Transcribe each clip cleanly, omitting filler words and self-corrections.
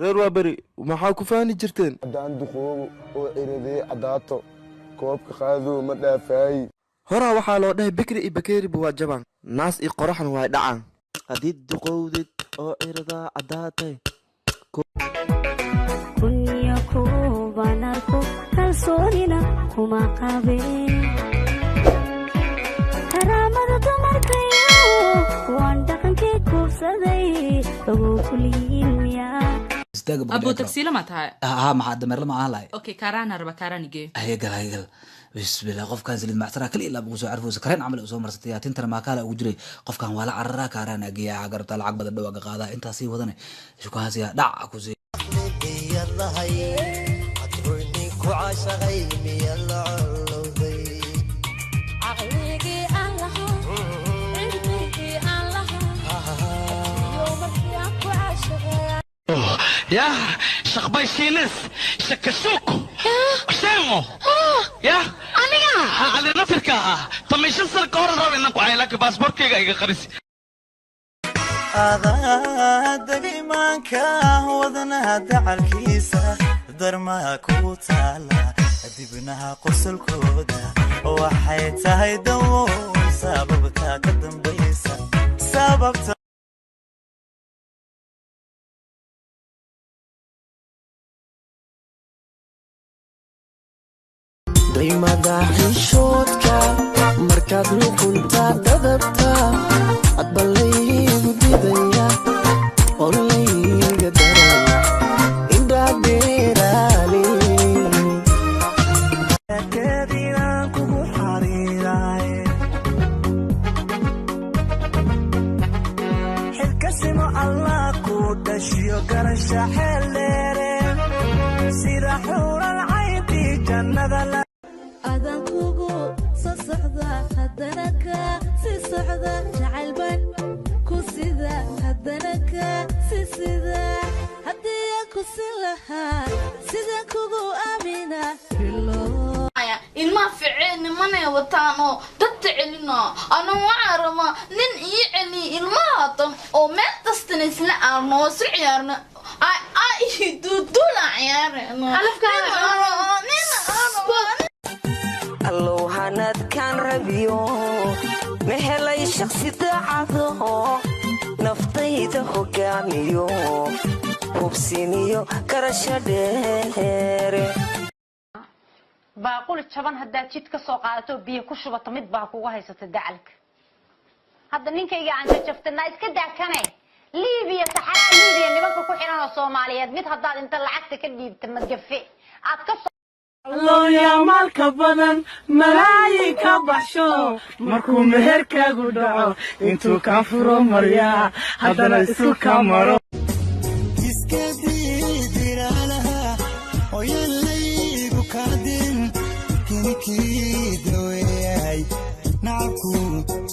reer waa beri maxaa ku faani jirteen haddaan duqoobo oo eradee caddaato koobka qaadoo ma dhaafaayi horaa waxaa loo dhahay bikri iyo bakeeriba waa jabaan naas iyo qoraxna waa dhacaan haddii duqowdid oo eradaa caddaatay kunyo kubanarku kalsoonina kuma qabeen karaamada dumarkayo waan dhaqankii kuubsaday ogow kuliyiinmiya ابو تكسيله ما تاعي ها مع دمر لما هالاي اوكي كارانا ربا كارانيجي هيقل بسم الله قف كان زلد معترا كل الا بغسو عرفو سكرين عمل اسو مرستيا تنتر ما كالا وجري قف كان ولا عررا كارانا جيا عقربت العق بد دواق قادا انت سي ودني شو كاسيا دع كوزي يلا هي اترني كعاشقي يلا علوذي عقليقي الله عقليقي الله يومك يا كعاشقي يا شخبي سينس شكسوكو سيمو يا أنا على نفرك طمي شنصر كورة رابي نكو عيلك باسبور كيغا إيغا خريسي هذا دقيمان كاهوذنا دعال كيسا درما كوتالا دبناها قرصل كودا وحيتها دو سببتا قدم بيسا سببتا qiimada xishoodka markaad luqunta dadabta adbalaygu didaya olayga daraya indhaadheeraali keedinaan kugu xariiray xilkasimo allah ku dhashiyo garasha xeeldheere sida xuuran caynti jannada adan kugu soo socda haddana ka sii socda jacaylban ku sida haddana ka sii sida haddii aan ku sin lahaa sida kugu aamina ilmaha ficeen nimanay wataan oo dadta celina ana waxaan rabaa nin ii celiya ilmahaatan oo meel kastana isla aarno oo isla ciyaarno duuduula ciyaareno allow hanadkaan rabiyo ma helay shakhsi daacado naftayda hogaamiyo hubsiniyo garasho dheere baaquli jaban haddaad jid ka soo qaadato biyo ku shubato mid baa kugu haysata dacalka hadda ninkayga aan jajaftanaa iska daakane liibiya saxaraa liibiya nimanka ku xiran oo soomaaliyeed mid haddaad inta lacagta ka dhiibta magafe aad ka allow yaa maalka badan malaayi ka baxsho markuu meherkaagu dhaco intuu kaa furo maryaa haddana isu ka maro iska diidiraalaha oyalaygu kaadin kinikii daweeyay nacabku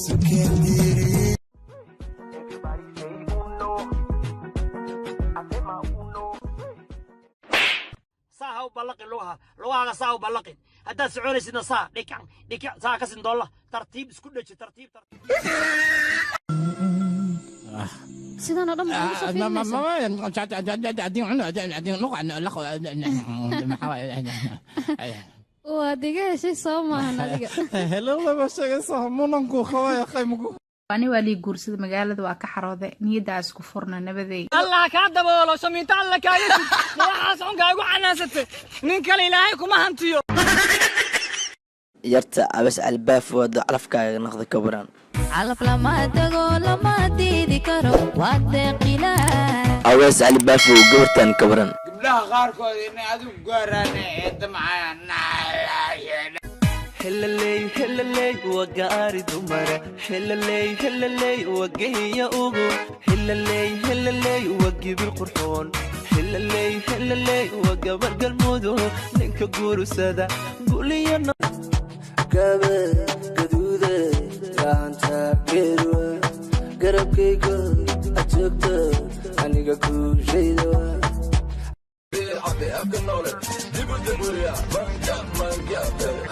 sukeendiri ساعة وبلقي لوها ساعة وبلقي هدا سعوني سيدنا ساعة ديك ساعة كسن دولة ترتيب سكولة ترتيب sidaan dhan waa diga heshay soo maahan adiga hello laba sheegay sahmunanku khawaya qaymku ani wali guursada magaalada waa ka xaroode niyada isku furna nabaday allah ka daboolo samiinta allah ka yiri waxaas xunka ugu canaasatay nin kale ilaahay kuma hantiyo yarta abas albaaf wada calafkaaga naqda kabran calaf lama tago lama diidi karo waa deeqilaa abas albaaf goortan kabran gabdhaha qaarkood inay adigu gaaraan ee damacayaan hellaley wagaari dumara hellaley wageeya ugu hellaley wagibil qurxoon hellaley wagabar galmudo ninka guursada guliyo gabe gaduude gacanta geerwa garabkayga ajoogta aniga ku shayda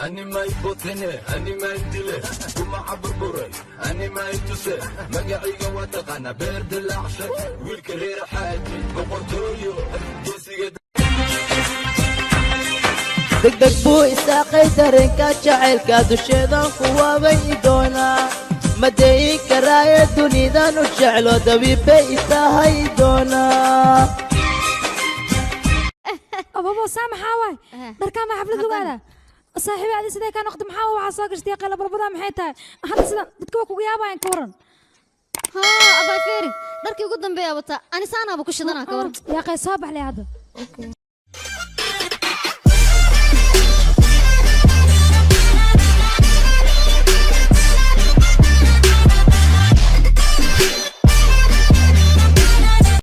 أني ما يبطني أني ما يدلي كما عبر بري أني ما يتسي مقعي واتقنا برد العشق والكرير حاجي بقرطويو degdeg buu isaaqay dareenka jacaylka dusheedan ku waabayi doonaa madeeyi karaaye dunidan u jeclo dabiibbay itahay doonaa ababo saamaxaa waay dharkaama xaflad lugaada saaxiibi adi sidee kaa noqda maxaa waxaa soo gashtay qayla balbadaa maxay tahay hadda sidan dadka waa kuga yaabayan ka waran abaa feeri dharkii ugu dambeeya wata anisaanaaba ku shidanaa ka waran yaa qay soo baxlay hadda